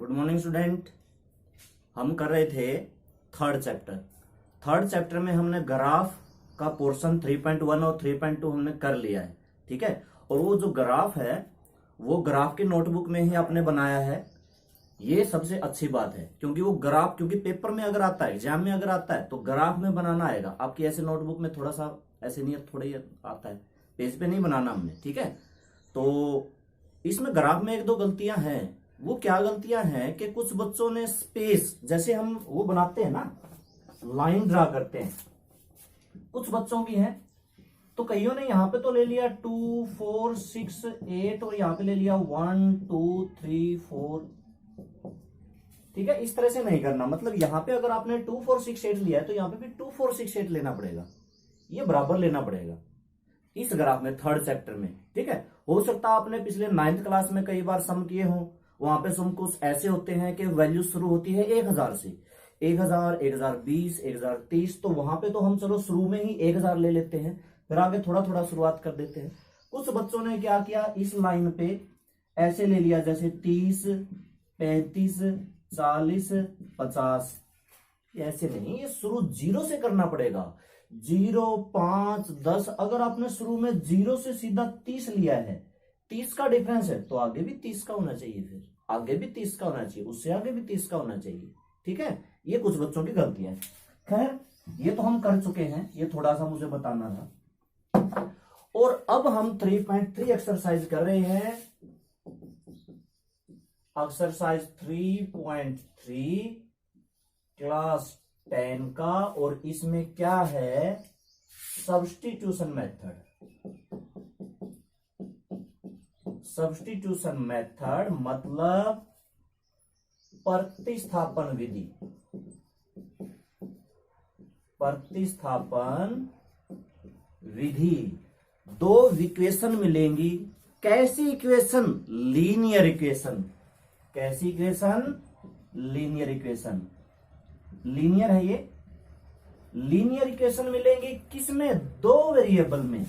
Good morning student. हम कर रहे थे थर्ड चैप्टर में हमने ग्राफ का पोर्शन 3.1 और 3.2 हमने कर लिया है, ठीक है। और वो जो ग्राफ है वो ग्राफ की नोटबुक में ही आपने बनाया है। ये सबसे अच्छी बात है क्योंकि वो ग्राफ, क्योंकि पेपर में अगर आता है, एग्जाम में अगर आता है तो ग्राफ में बनाना आएगा। आपकी ऐसे नोटबुक में थोड़ा सा ऐसे नहीं, थोड़ा ही आता है, पेज पे नहीं बनाना हमने, ठीक है। तो इसमें ग्राफ में एक दो गलतियां हैं। वो क्या गलतियां हैं कि कुछ बच्चों ने स्पेस, जैसे हम वो बनाते हैं ना, लाइन ड्रा करते हैं, कुछ बच्चों की है। तो कईयों ने यहाँ पे तो ले लिया 2 4 6 8 और यहाँ पे ले लिया 1 2 3 4, ठीक है। इस तरह से नहीं करना। मतलब यहाँ पे अगर आपने 2 4 6 8 लिया है तो यहाँ पे भी 2 4 6 8 लेना पड़ेगा, ये बराबर लेना पड़ेगा इस ग्राफ में, थर्ड चैप्टर में, ठीक है। हो सकता है आपने पिछले 9th क्लास में कई बार सम किए हो, वहां पे सम कुछ ऐसे होते हैं कि वैल्यू शुरू होती है 1000 से, 1000 1020 1030। तो वहां पे तो हम चलो शुरू में ही 1000 ले लेते हैं, फिर आगे थोड़ा थोड़ा शुरुआत कर देते हैं। कुछ बच्चों ने क्या किया, इस लाइन पे ऐसे ले लिया, जैसे 30 35 40 50। ऐसे नहीं, ये शुरू 0 से करना पड़ेगा। 0 5 10। अगर आपने शुरू में 0 से सीधा 30 लिया है, 30 का डिफरेंस है, तो आगे भी 30 का होना चाहिए, फिर आगे भी 30 का होना चाहिए, उससे आगे भी 30 का होना चाहिए, ठीक है। ये कुछ बच्चों की गलतियां हैं। खैर, ये तो हम कर चुके हैं, ये थोड़ा सा मुझे बताना था। और अब हम 3.3 एक्सरसाइज कर रहे हैं, एक्सरसाइज 3.3 क्लास 10 का। और इसमें क्या है, सब्स्टिट्यूशन मेथड। सब्स्टिट्यूशन मेथड मतलब प्रतिस्थापन विधि। प्रतिस्थापन विधि। दो इक्वेशन मिलेंगी। कैसी इक्वेशन? Linear equation. कैसी इक्वेशन? Linear equation. लीनियर है ये। लीनियर इक्वेशन मिलेंगी किसमें? दो वेरिएबल में।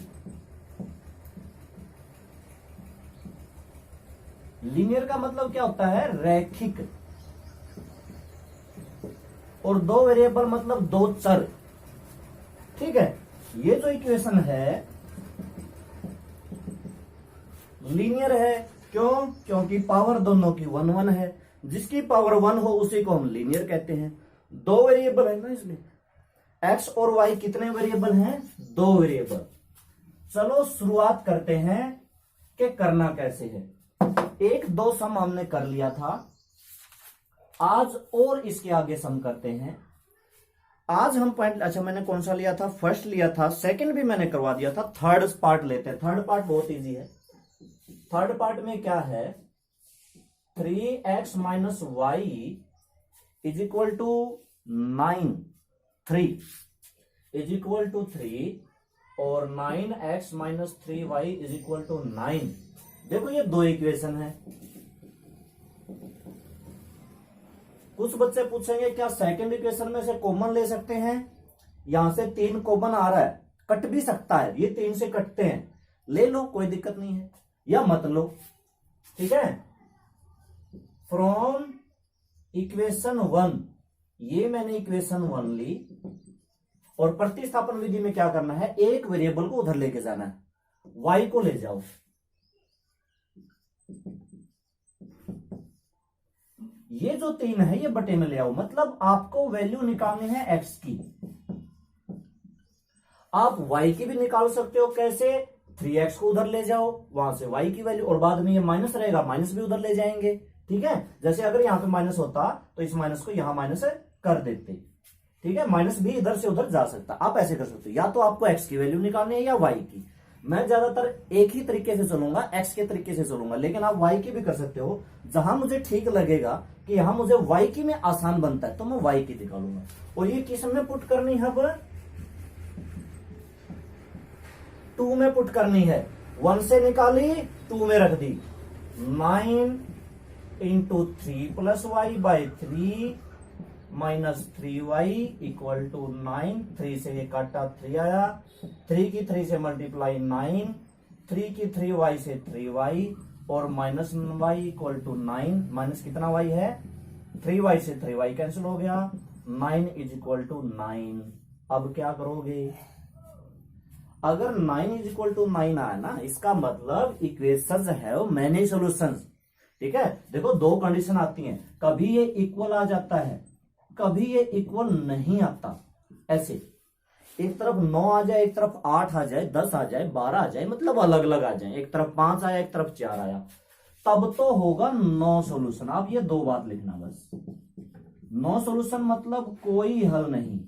लीनियर का मतलब क्या होता है? रैखिक। और दो वेरिएबल मतलब दो चर, ठीक है। ये जो इक्वेशन है लीनियर है। क्यों? क्योंकि पावर दोनों की 1 1 है। जिसकी पावर 1 हो उसी को हम लीनियर कहते हैं। दो वेरिएबल है ना इसमें, एक्स और वाई कितने वेरिएबल हैं? दो वेरिएबल। चलो शुरुआत करते हैं कि करना कैसे है। एक दो सम हमने कर लिया था, आज और इसके आगे सम करते हैं। आज हम पॉइंट, अच्छा मैंने कौन सा लिया था? फर्स्ट लिया था, सेकंड भी मैंने करवा दिया था। थर्ड पार्ट लेते हैं। थर्ड पार्ट बहुत इजी है। थर्ड पार्ट में क्या है, 3x minus Y is equal to 9, 3 is equal to 3 और 9x minus 3y is equal to 9। देखो ये दो इक्वेशन है। कुछ बच्चे पूछेंगे क्या सेकंड इक्वेशन में से कॉमन ले सकते हैं? यहां से 3 कॉमन आ रहा है, कट भी सकता है, ये 3 से कटते हैं, ले लो, कोई दिक्कत नहीं है, या मत लो, ठीक है। फ्रॉम इक्वेशन 1, ये मैंने इक्वेशन 1 ली। और प्रतिस्थापन विधि में क्या करना है, एक वेरिएबल को उधर लेके जाना है, y को ले जाओ। ये जो 3 है ये बटे में ले आओ। मतलब आपको वैल्यू निकालनी है x की। आप y की भी निकाल सकते हो। कैसे? 3x को उधर ले जाओ, वहां से y की वैल्यू, और बाद में ये माइनस रहेगा, माइनस भी उधर ले जाएंगे, ठीक है। जैसे अगर यहां पे माइनस होता तो इस माइनस को यहां माइनस कर देते, ठीक है। माइनस भी इधर से उधर जा सकता। आप ऐसे कर सकते हो, या तो आपको x की वैल्यू निकालनी है या y की। मैं ज्यादातर एक ही तरीके से चलूंगा, x के तरीके से चलूंगा, लेकिन आप y की भी कर सकते हो। जहां मुझे ठीक लगेगा कि यहां मुझे y की में आसान बनता है तो मैं y की निकालूंगा। और ये किस में पुट करनी है? अब 2 में पुट करनी है। 1 से निकाली, 2 में रख दी। 9 into 3 plus Y by 3 minus 3y equal to 9। 3 से ये काटा 3 आया, 3 की 3 से मल्टीप्लाई 9, 3 की 3y से 3y और minus Y equal to 9, minus कितना वाई है 3y से 3y कैंसिल हो गया, 9 इज इक्वल टू 9। अब क्या करोगे, अगर 9 इज इक्वल टू 9 आया ना, इसका मतलब इक्वेशंस है मैनी सॉल्यूशंस। ठीक है, देखो दो कंडीशन आती हैं, कभी ये इक्वल आ जाता है, कभी ये इक्वल नहीं आता। ऐसे एक तरफ 9 आ जाए, एक तरफ 8 आ जाए, 10 आ जाए, 12 आ जाए, मतलब अलग अलग आ जाए, एक तरफ 5 आया, एक तरफ 4 आया, तब तो होगा नो सॉल्यूशन। आप ये दो बात लिखना बस, नो सॉल्यूशन मतलब कोई हल नहीं।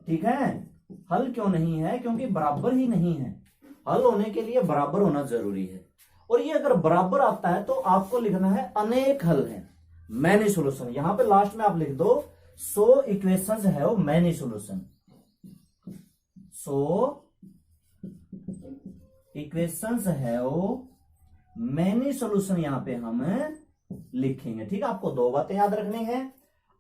ठीक है, हल क्यों नहीं है, क्योंकि बराबर ही नहीं है। हल होने के लिए बराबर होना जरूरी है, और ये अगर बराबर आता है तो आपको लिखना है अनेक हल है, मैनी सॉल्यूशन। यहां पे लास्ट में आप लिख दो सो इक्वेशंस है मैनी सॉल्यूशन, सो इक्वेशंस है मैनी सॉल्यूशन, यहां पे हम लिखेंगे। ठीक है, आपको दो बातें याद रखनी है,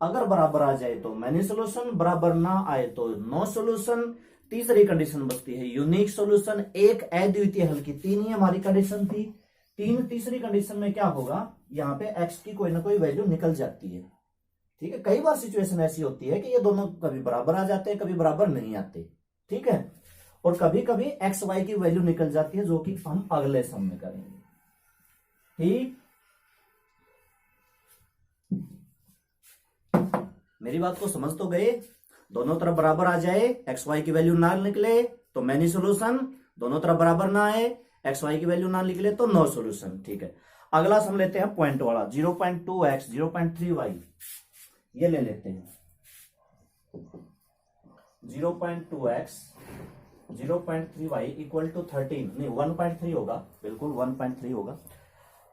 अगर बराबर आ जाए तो मैनी सॉल्यूशन, बराबर ना आए तो नो सॉल्यूशन। तीसरी कंडीशन बचती है यूनिक सॉल्यूशन, एक अद्वितीय हल की। तीन ही हमारी कंडीशन थी, तीसरी कंडीशन में क्या होगा, यहाँ पे एक्स की कोई ना कोई वैल्यू निकल जाती है। ठीक है, कई बार सिचुएशन ऐसी होती है कि ये दोनों कभी बराबर आ जाते हैं, कभी बराबर नहीं आते। ठीक है, और कभी कभी एक्स वाई की वैल्यू निकल जाती है, जो कि हम अगले सम में करेंगे। ठीक, मेरी बात को समझ तो गए, दोनों तरफ बराबर आ जाए, एक्स वाई की वैल्यू ना निकले तो मैनी सॉल्यूशन, दोनों तरफ बराबर ना आए, एक्स वाई की वैल्यू ना निकले तो नो सॉल्यूशन। ठीक है, अगला सम लेते हैं पॉइंट वाला, 0.2x 0.3y, ये ले लेते हैं। 0.2x 0.3y इक्वल टू 13, नहीं 1.3 होगा, बिल्कुल 1.3 होगा।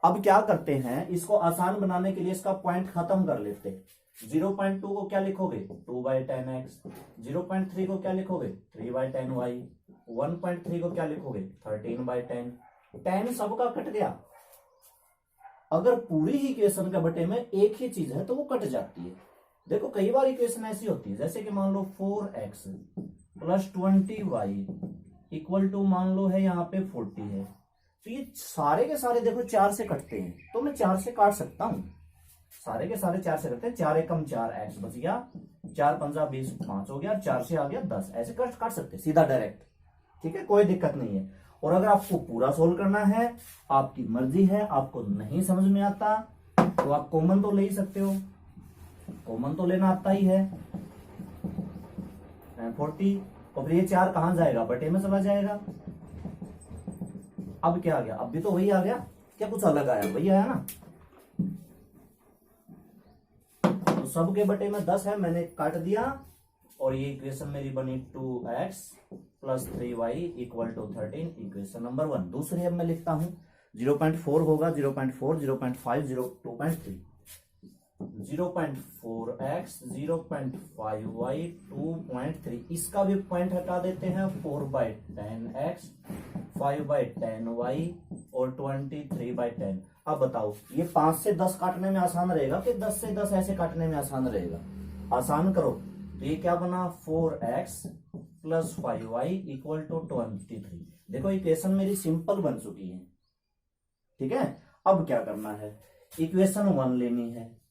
अब क्या करते हैं, इसको आसान बनाने के लिए इसका पॉइंट खत्म कर लेते हैं। 0.2 को क्या लिखोगे 2/10x, 0.3 को क्या लिखोगे 3/10y, 1.3 को क्या लिखोगे 13/10। 10 सबका कट गया, अगर पूरी ही इक्वेशन के बटे में एक ही चीज है तो वो कट जाती है। देखो कई बार इक्वेशन ऐसी होती है, जैसे कि मान लो 4x + 20y इक्वल टू मान लो है यहाँ पे 40 है, तो ये सारे के सारे देखो 4 से कटते हैं, तो मैं 4 से काट सकता हूं, सारे के सारे 4 से कटते हैं, 4 एकम 4 एक्स बच गया, 4 पंजा 20 5 हो गया, 4 से आ गया 10, ऐसे काट सकते हैं सीधा डायरेक्ट। ठीक है, कोई दिक्कत नहीं है। और अगर आपको पूरा सोल्व करना है, आपकी मर्जी है, आपको नहीं समझ में आता तो आप कॉमन तो ले ही सकते हो, कॉमन तो लेना आता ही है 40, और फिर ये 4 कहां जाएगा, बटे में चला जाएगा। अब क्या आ गया, अब भी तो वही आ गया, क्या कुछ अलग आया, वही आया ना। तो सब के बटे में 10 है, मैंने काट दिया, और ये इक्वेशन मेरी बनी 2x + 3y equal to 13, equation number 1। दूसरी अब मैं लिखता हूं 0.4 होगा, 0.4 0.5 2.3, 0.4x 0.5y 2.3, इसका भी पॉइंट हटा देते हैं, 4/10x 5/10y और 23/10। अब बताओ ये 5 से 10 काटने में आसान रहेगा कि 10 से 10 ऐसे काटने में आसान रहेगा, आसान करो। तो ये क्या बना 4x + 5y इक्वल टू 23। देखो इक्वेशन मेरी सिंपल बन चुकी है। ठीक है, अब क्या करना है, इक्वेशन 1 लेनी है।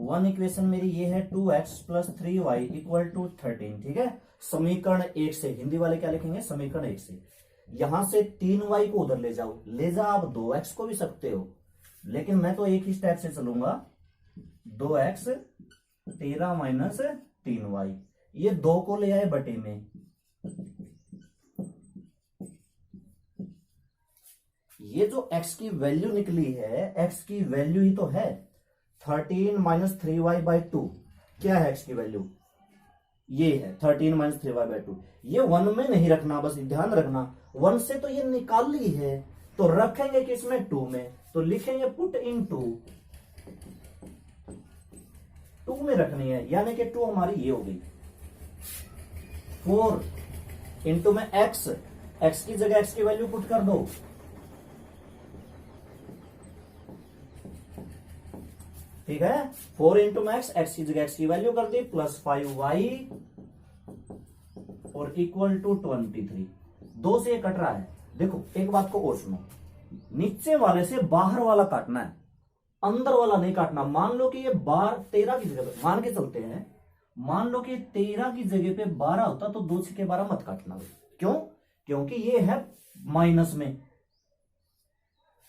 1 इक्वेशन मेरी ये है 2x + 3y इक्वल टू 13। ठीक है, समीकरण 1 से, हिंदी वाले क्या लिखेंगे समीकरण 1 से, यहां से 3y को उधर ले जाओ, ले जा आप 2x को भी सकते हो, लेकिन मैं तो एक ही स्टेप से चलूंगा, 2x 13 - 3y, ये 2 को ले आए बटे में, ये जो x की वैल्यू निकली है, x की वैल्यू ही तो है 13 - 3y/2। क्या है x की वैल्यू, ये है 13 - 3y/2। ये 1 में नहीं रखना, बस ध्यान रखना 1 से तो ये निकाल ली है, तो रखेंगे किसमें 2 में, तो लिखेंगे पुट इन 2 में रखनी है, यानी कि 2 हमारी ये हो गई। 4 इंटू में x की जगह x की वैल्यू पुट कर दो, ठीक है, 4 इंटू में x की जगह x की वैल्यू कर दी, + 5y और इक्वल टू 23। 2 से ये कट रहा है, देखो एक बात को और सुनो, नीचे वाले से बाहर वाला काटना है, अंदर वाला नहीं काटना। मान लो कि ये 13 की जगह पे मान के चलते हैं, मान लो कि 13 की जगह पे 12 होता तो 2 6 12 मत काटना। क्यों? क्योंकि ये है माइनस में,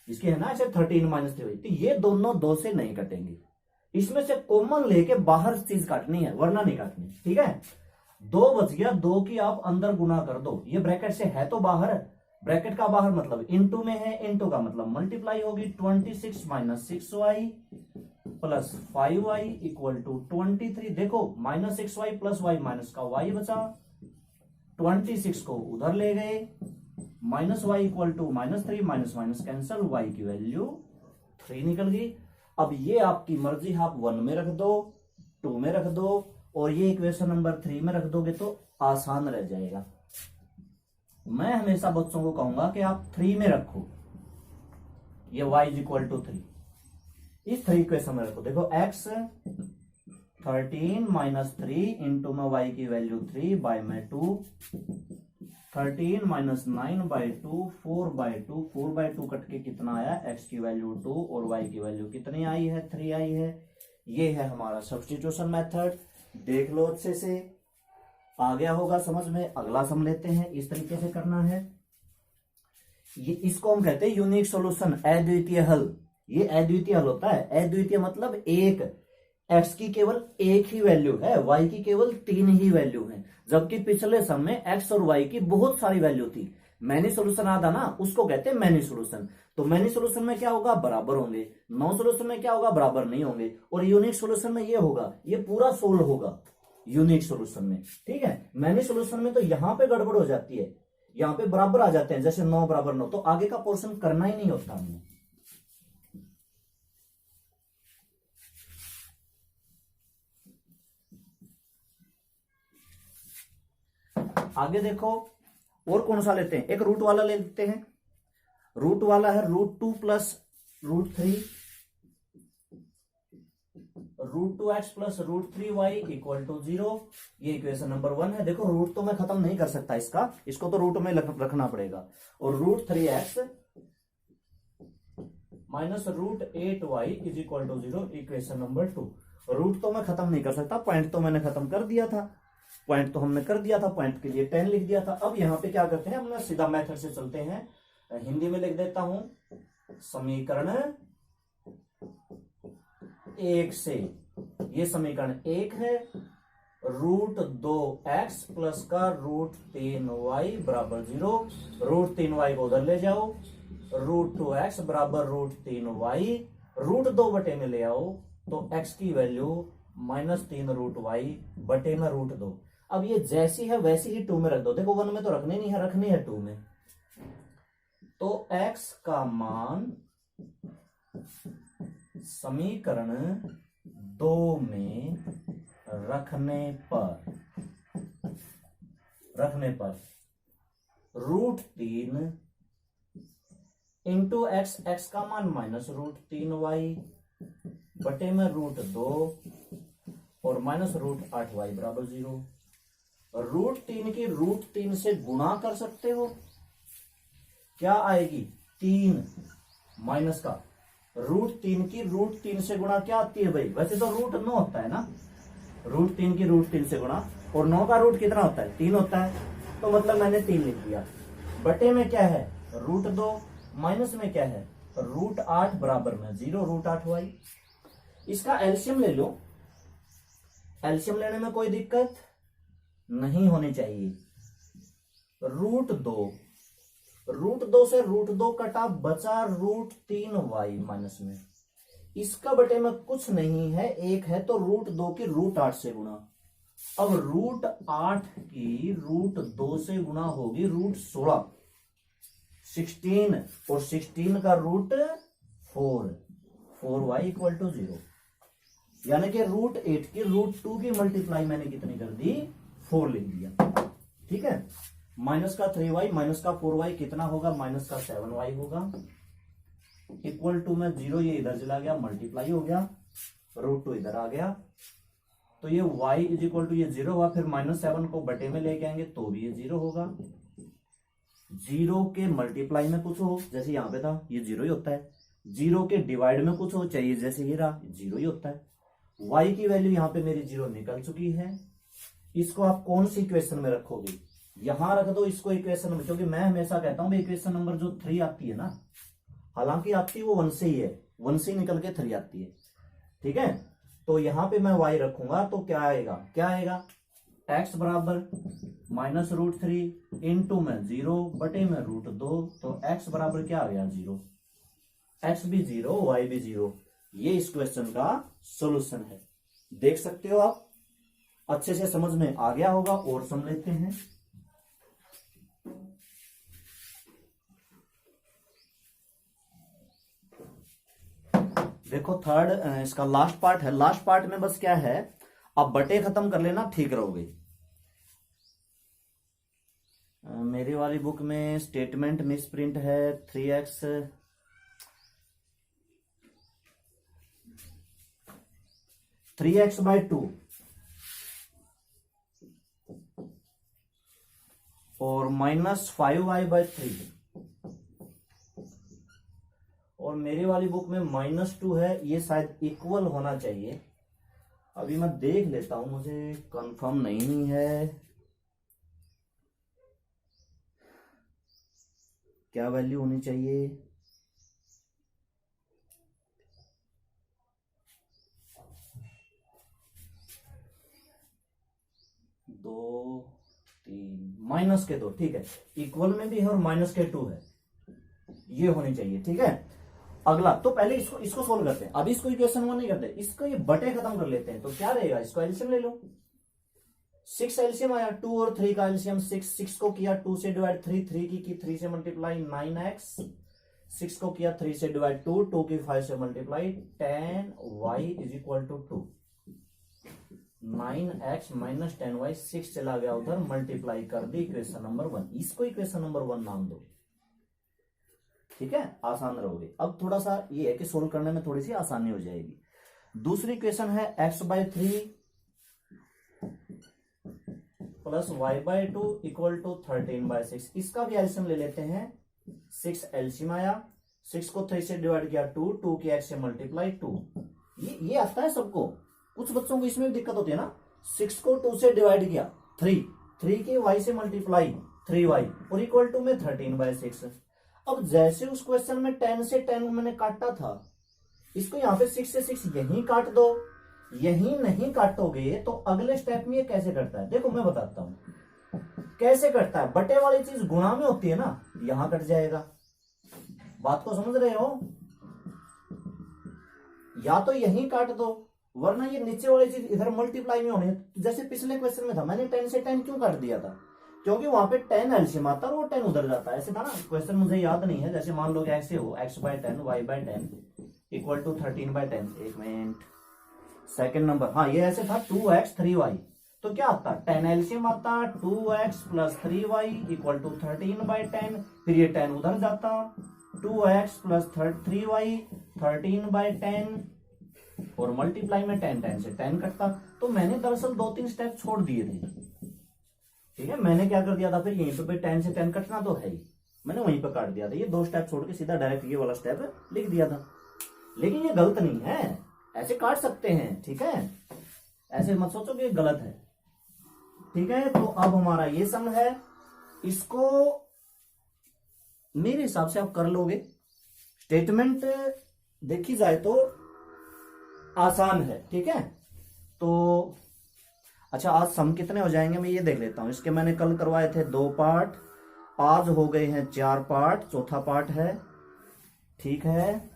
इसके है ना ऐसे 13 माइनस 3, तो ये दोनों 2 से नहीं कटेंगे, इसमें से कॉमन लेके बाहर चीज काटनी है, वरना नहीं काटनी। ठीक है, 2 बच गया, 2 की आप अंदर गुना कर दो, ये ब्रैकेट से है तो बाहर, ब्रैकेट का बाहर मतलब इनटू में है, इनटू का मतलब मल्टीप्लाई होगी। 26 minus 6y plus 5y equal to 23। देखो minus 6y plus y minus का y बचा, 26 को उधर ले गए, minus y equal to -3, minus minus cancel, y की वैल्यू 3 निकल गई। अब ये आपकी मर्जी, आप 1 में रख दो, 2 में रख दो, और ये इक्वेशन नंबर 3 में रख दोगे तो आसान रह जाएगा। मैं हमेशा बच्चों को कहूंगा कि आप 3 में रखो, ये y इज इक्वल टू 3, इस 3 इक्वेशन में रखो। देखो x 13 माइनस 3 इंटू में y की वैल्यू 3 बाय में 2, 13 माइनस 9 बाई 2, 4/2, 4/2 कट के कितना आया, x की वैल्यू 2 और y की वैल्यू कितनी आई है, 3 आई है। ये है हमारा सब्स्टिट्यूशन मेथड, देख लो अच्छे से, आ गया होगा समझ में। अगला सम लेते हैं, इस तरीके से करना है। ये इसको हम कहते हैं यूनिक सॉल्यूशन, अद्वितीय हल। ये अद्वितीय हल होता है, अद्वितीय मतलब एक, x की केवल एक ही वैल्यू है, y की केवल 3 ही वैल्यू है, जबकि पिछले सम में x और y की बहुत सारी वैल्यू थी। मैनी सोल्यूशन आता ना, उसको कहते हैं मैनी सोल्यूशन। तो मैनी सोल्यूशन में क्या होगा, बराबर होंगे, नो सोल्यूशन में क्या होगा, बराबर नहीं होंगे, और यूनिक सोल्यूशन में ये होगा, ये पूरा सोल्व होगा यूनिक सोल्यूशन में। ठीक है, मैनी सोल्यूशन में तो यहां पे गड़बड़ हो जाती है, यहां पे बराबर आ जाते हैं, जैसे 9 बराबर 9, तो आगे का पोर्शन करना ही नहीं होता हमने। आगे देखो और कौन सा लेते हैं, एक रूट वाला ले लेते हैं। रूट वाला है √2 plus √3, √2x plus √3y equal to 0। ये इक्वेशन नंबर 1 है। देखो रूट तो मैं खत्म नहीं कर सकता इसका, इसको तो रूट में रखना पड़ेगा। और √3x minus √8y is equal to 0, equation number 2। Root तो मैं खत्म नहीं कर सकता, पॉइंट तो मैंने खत्म कर दिया था, पॉइंट तो हमने कर दिया था, पॉइंट के लिए 10 लिख दिया था। अब यहाँ पे क्या करते हैं, हमने सीधा मेथड से चलते हैं, हिंदी में लिख देता हूं, समीकरण 1 से, ये समीकरण 1 है, √2x प्लस का √3y बराबर 0, √3y को उधर ले जाओ, √2x बराबर √3y, √2 बटे में ले आओ, तो x की वैल्यू -3 √y बटे में √2। अब ये जैसी है वैसी ही 2 में रख दो। देखो 1 में तो रखनी नहीं है, रखनी है 2 में। तो x का मान समीकरण 2 में रखने पर √3 इंटू एक्स, एक्स का मान -√3y बटे में √2 और -√8y बराबर 0। √3 की √3 से गुणा कर सकते हो, क्या आएगी 3 माइनस का √3 की √3 से गुणा क्या आती है भाई, वैसे तो √9 होता है ना, √3 की √3 से गुणा, और 9 का रूट कितना होता है 3 होता है, तो मतलब मैंने 3 लिख दिया। बटे में क्या है √2, माइनस में क्या है √8 बराबर में 0, √8y। इसका एलसीएम ले लो, एलसीएम लेने में कोई दिक्कत नहीं होनी चाहिए। √2 से √2 कटा, बचा √3y माइनस में, इसका बटे में कुछ नहीं है, एक है, तो √2 की √8 से गुणा। अब √8 की √2 से गुणा होगी √16, 16, और 16 का √4, 4y इक्वल टू 0, यानी कि √8 की √2 की मल्टीप्लाई मैंने कितनी कर दी 4 लिख दिया। ठीक है, माइनस का 3y माइनस का 4y कितना होगा, माइनस का 7y होगा, इक्वल टू में 0, ये इधर चला गया, मल्टीप्लाई हो गया, √2 इधर आ गया, तो ये y इज इक्वल टू ये 0 हुआ, फिर -7 को बटे में लेके आएंगे तो भी ये 0 होगा, जीरो के मल्टीप्लाई में कुछ हो, जैसे यहाँ पे था ये जीरो ही होता है। जीरो के डिवाइड में कुछ हो चाहिए, जैसे ये रहा जीरो ही होता है। y की वैल्यू यहाँ पे मेरी जीरो निकल चुकी है। इसको आप कौन सी इक्वेशन में रखोगे, यहां रख दो इसको इक्वेशन में, क्योंकि मैं हमेशा कहता हूं इक्वेशन नंबर जो 3 आती है ना, हालांकि आती वो 1 से ही है, 1 से ही निकल के 3 आती है, ठीक है। तो यहां पे मैं y रखूंगा तो क्या आएगा, क्या आएगा, x बराबर -√3 इंटू में 0 बटे में √2, तो x बराबर क्या आ गया 0, x भी 0 y भी 0। ये इस क्वेश्चन का सॉल्यूशन है। देख सकते हो आप, अच्छे से समझ में आ गया होगा। और सम लेते हैं। देखो थर्ड इसका लास्ट पार्ट है। लास्ट पार्ट में बस क्या है, अब बटे खत्म कर लेना, ठीक रहोगे। मेरी वाली बुक में स्टेटमेंट मिस प्रिंट है 3x/2 और -5y/3, और मेरी वाली बुक में -2 है, ये शायद इक्वल होना चाहिए। अभी मैं देख लेता हूं, मुझे कंफर्म नहीं है क्या वैल्यू होनी चाहिए। दो तीन -2, ठीक है, इक्वल में भी है और -2 है, ये होनी चाहिए, ठीक है। अगला तो पहले इसको सोल्व करते हैं। अभी इसको इक्वेशन 1 नहीं करते, इसको ये बटे खत्म कर लेते हैं। तो क्या रहेगा, इसको एलसीएम ले लो। 6 एलसीएम आया, 2 और 3 का एलसीएम 6 को किया 2 से डिवाइड, 3 की 3 से मल्टीप्लाई 9x, 6 को किया 3 से डिवाइड 2 की 5 से मल्टीप्लाई 10y = 2। 9x - 10y 6 चला गया उधर, मल्टीप्लाई कर दी इक्वेशन नंबर 1। इसको इक्वेशन नंबर 1 नाम दो, ठीक है, आसान रहोगे। अब थोड़ा सा ये है कि सोल्व करने में थोड़ी सी आसानी हो जाएगी। दूसरी इक्वेशन है x/3 प्लस y/2 = 13/6। इसका भी एलसीएम ले लेते हैं। 6 एलसीएम आया, 6 को 3 से डिवाइड किया 2 की x से मल्टीप्लाई 2। ये आता है सबको, कुछ बच्चों को इसमें भी दिक्कत होती है ना। 6 को 2 से डिवाइड किया 3 के y से मल्टीप्लाई 3y और इक्वल टू में 13/6। अब जैसे उस क्वेश्चन में 10 से 10 मैंने काटा था, इसको यहां पे 6 से 6 यहीं काट दो। यहीं नहीं काटोगे तो अगले स्टेप में ये कैसे करता है, देखो मैं बताता हूं कैसे करता है। बटे वाली चीज गुणा में होती है ना, यहां कट जाएगा। बात को समझ रहे हो, या तो यहीं काट दो, वरना ये नीचे वाली चीज इधर मल्टीप्लाई में होनी है। जैसे पिछले क्वेश्चन में था, मैंने 10 से 10 क्यों काट दिया था, क्योंकि वहां पे 10 एलसीएम आता है और वो 10 उधर जाता है। ऐसे था ना क्वेश्चन, मुझे याद नहीं है। जैसे मान लो ऐसे हो, x/10 y/10 = 13/10। एक मिनट, सेकंड नंबर, हाँ ये ऐसे था 2x 3y, तो क्या आता 10 एलसीएम आता 2x + 3y = 13/10। फिर ये 10 उधर जाता, 2x + 3y 13/10 और मल्टीप्लाई में 10 से 10 कटता। तो मैंने दरअसल 2-3 स्टेप छोड़ दिए थे, ठीक है। मैंने क्या कर दिया था, फिर यहीं पे 10 से 10 कटना तो है ही, मैंने वहीं पे काट दिया था। ये 2 स्टेप छोड़ के सीधा डायरेक्ट ये वाला स्टेप लिख दिया था। लेकिन ये गलत नहीं है, ऐसे काट सकते हैं, ठीक है। ऐसे मत सोचो कि ये गलत है, ठीक है। तो अब हमारा ये सम है, इसको मेरे हिसाब से आप कर लोगे। स्टेटमेंट देखी जाए तो आसान है, ठीक है। तो अच्छा, आज सम कितने हो जाएंगे मैं ये देख लेता हूं। इसके मैंने कल करवाए थे 2 पार्ट, आज हो गए हैं 4 पार्ट, चौथा पार्ट है, ठीक है।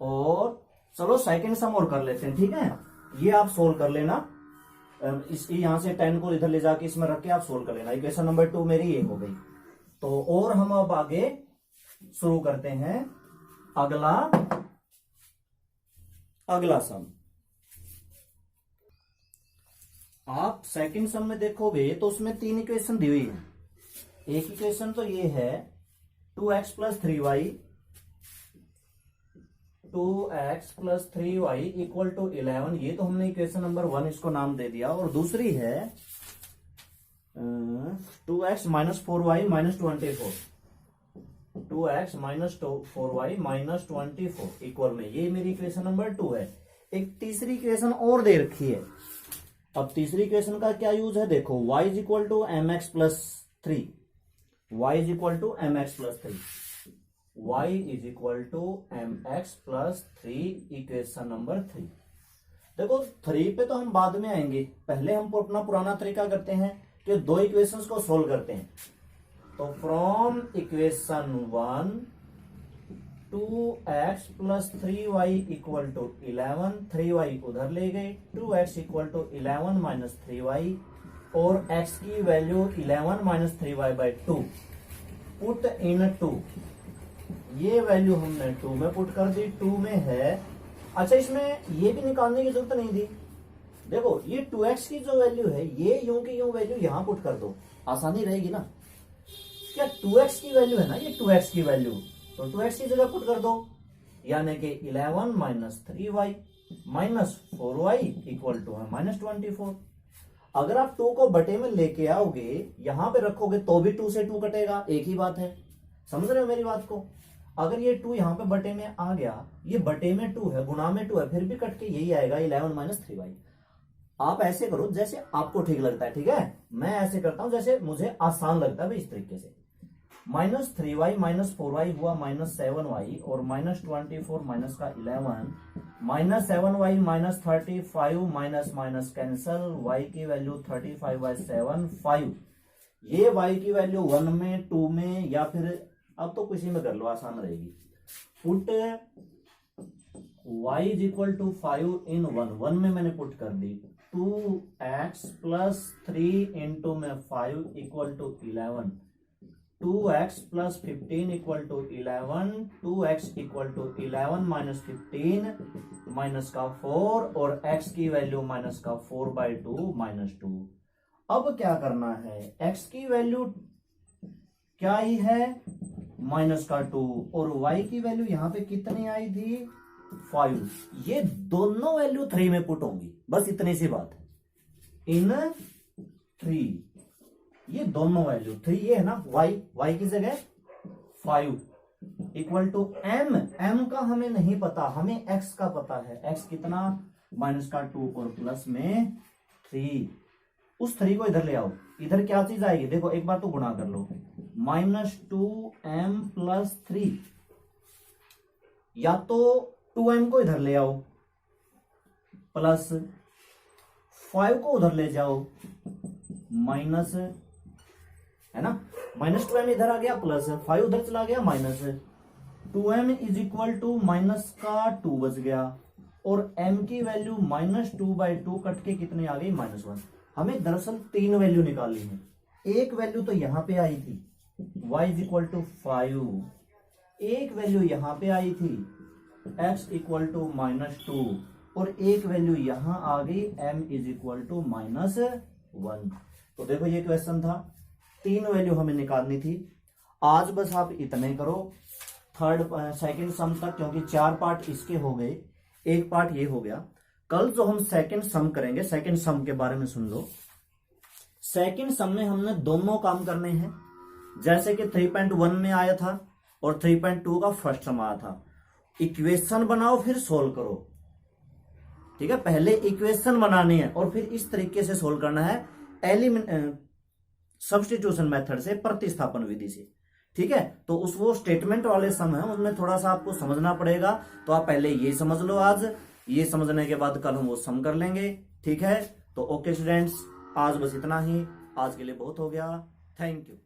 और चलो सेकंड सम और कर लेते हैं, ठीक है। ये आप सोल्व कर लेना, इसकी यहां से 10 को इधर ले जाके इसमें रख के आप सोल्व कर लेना। इक्वेशन नंबर 2 मेरी ये हो गई। तो और हम अब आगे शुरू करते हैं अगला सम। आप सेकंड सम में देखोगे तो उसमें 3 इक्वेशन दी हुई है। एक इक्वेशन तो ये है 2x + 3y, 2x + 3y = 11। ये तो हमने इक्वेशन नंबर 1 इसको नाम दे दिया। और दूसरी है 2x minus 4y minus 24, 2x minus 4y minus 24 equal में, ये मेरी इक्वेशन नंबर 2 है। एक तीसरी इक्वेशन और दे रखी है। अब तीसरी इक्वेशन का क्या यूज है, देखो y is equal to M X plus 3, y is equal to M X plus 3, y is equal to M X plus 3, equation number 3। देखो 3 पे तो हम बाद में आएंगे, पहले हम अपना पुराना तरीका करते हैं कि दो इक्वेशंस को सोल्व करते हैं। तो from equation 1 2x plus 3y equal to 11, 3y उधर ले गए, 2x equal to 11 minus 3y और x की value 11 minus 3y by 2, put in 2, ये वैल्यू हमने 2 में पुट कर दी, 2 में है। अच्छा इसमें ये भी निकालने की जरूरत नहीं थी, देखो ये 2x की जो वैल्यू है ये यूं की यूं वैल्यू यहां पुट कर दो, आसानी रहेगी ना। क्या 2x की वैल्यू है ना, ये 2x की वैल्यू, तो 2x की जगह पुट कर दो, यानी कि 11 minus 3y minus 4y equal to है माइनस 24। अगर आप 2 को बटे में लेके आओगे, यहां पे रखोगे तो भी 2 से 2 कटेगा, एक ही बात है, समझ रहे हो मेरी बात को। अगर ये 2 यहां पे बटे में आ गया, ये बटे में 2 है, गुणा में 2 है, फिर भी कट के यही आएगा 11 माइनस 3y। आप ऐसे करो जैसे आपको ठीक लगता है, ठीक है, मैं ऐसे करता हूं जैसे मुझे आसान लगता है भाई, इस तरीके से। माइनस 3y माइनस 4y हुआ माइनस 7y और माइनस 24 माइनस का 11 minus 7y minus 35 minus minus cancel, y की वैल्यू 35 बाई 7 5, ये y की वैल्यू 1 में 2 में या फिर अब तो किसी में कर लो, आसान रहेगी। Put y is equal to 5 in 1 में मैंने पुट कर दी, 2x प्लस 3 इंटू में 5 equal to 11, 2x plus 15 equal to 11, 2x equal to 11 minus 15 minus का 4 और x की वैल्यू माइनस का 4 बाई 2 माइनस 2। अब क्या करना है, x की वैल्यू क्या ही है माइनस का 2 और y की वैल्यू यहां पे कितनी आई थी 5, ये दोनों वैल्यू 3 में पुट होंगी, बस इतनी सी बात है। इन 3 ये दोनों वैल्यू 3 ये है ना, y की जगह 5 इक्वल टू m का हमें नहीं पता, हमें x का पता है, x कितना माइनस का 2 और प्लस में 3, उस 3 को इधर ले आओ, इधर क्या चीज आएगी देखो, एक बार तो गुणा कर लो, माइनस 2m प्लस 3, या तो 2m को इधर ले आओ प्लस 5 को उधर ले जाओ माइनस, है ना, माइनस 2m इधर आ गया प्लस 5 उधर चला गया minus, 2m is equal to minus का 2 बच गया और m की वैल्यू माइनस 2 बाई 2 कट के कितने आ गई माइनस 1। हमें दरअसल 3 वैल्यू निकालनी है, एक वैल्यू तो यहां पे आई थी y इज इक्वल टू 5, एक वैल्यू यहां पे आई थी x इक्वल टू माइनस 2 और एक वैल्यू यहां आ गई m is equal to minus 1। तो देखो ये क्वेश्चन था, 3 वैल्यू हमें निकालनी थी। आज बस आप इतने करो सेकंड सम तक, क्योंकि 4 पार्ट इसके हो गए, एक पार्ट ये हो गया। कल जो हम सेकंड सम करेंगे, सेकंड सम के बारे में सुन लो। सेकंड सम में हमने दोनों काम करने हैं, जैसे कि 3.1 में आया था और 3.2 का फर्स्ट सम आया था। इक्वेशन बनाओ फिर सोल्व करो, ठीक है, पहले इक्वेशन बनानी है और फिर इस तरीके से सोल्व करना है, सब्स्टिट्यूशन मेथड से, प्रतिस्थापन विधि से, ठीक है। तो उस वो स्टेटमेंट वाले सम है, उसमें थोड़ा सा आपको समझना पड़ेगा, तो आप पहले ये समझ लो, आज ये समझने के बाद कल हम वो सम कर लेंगे, ठीक है। तो ओके स्टूडेंट्स, आज बस इतना ही, आज के लिए बहुत हो गया, थैंक यू।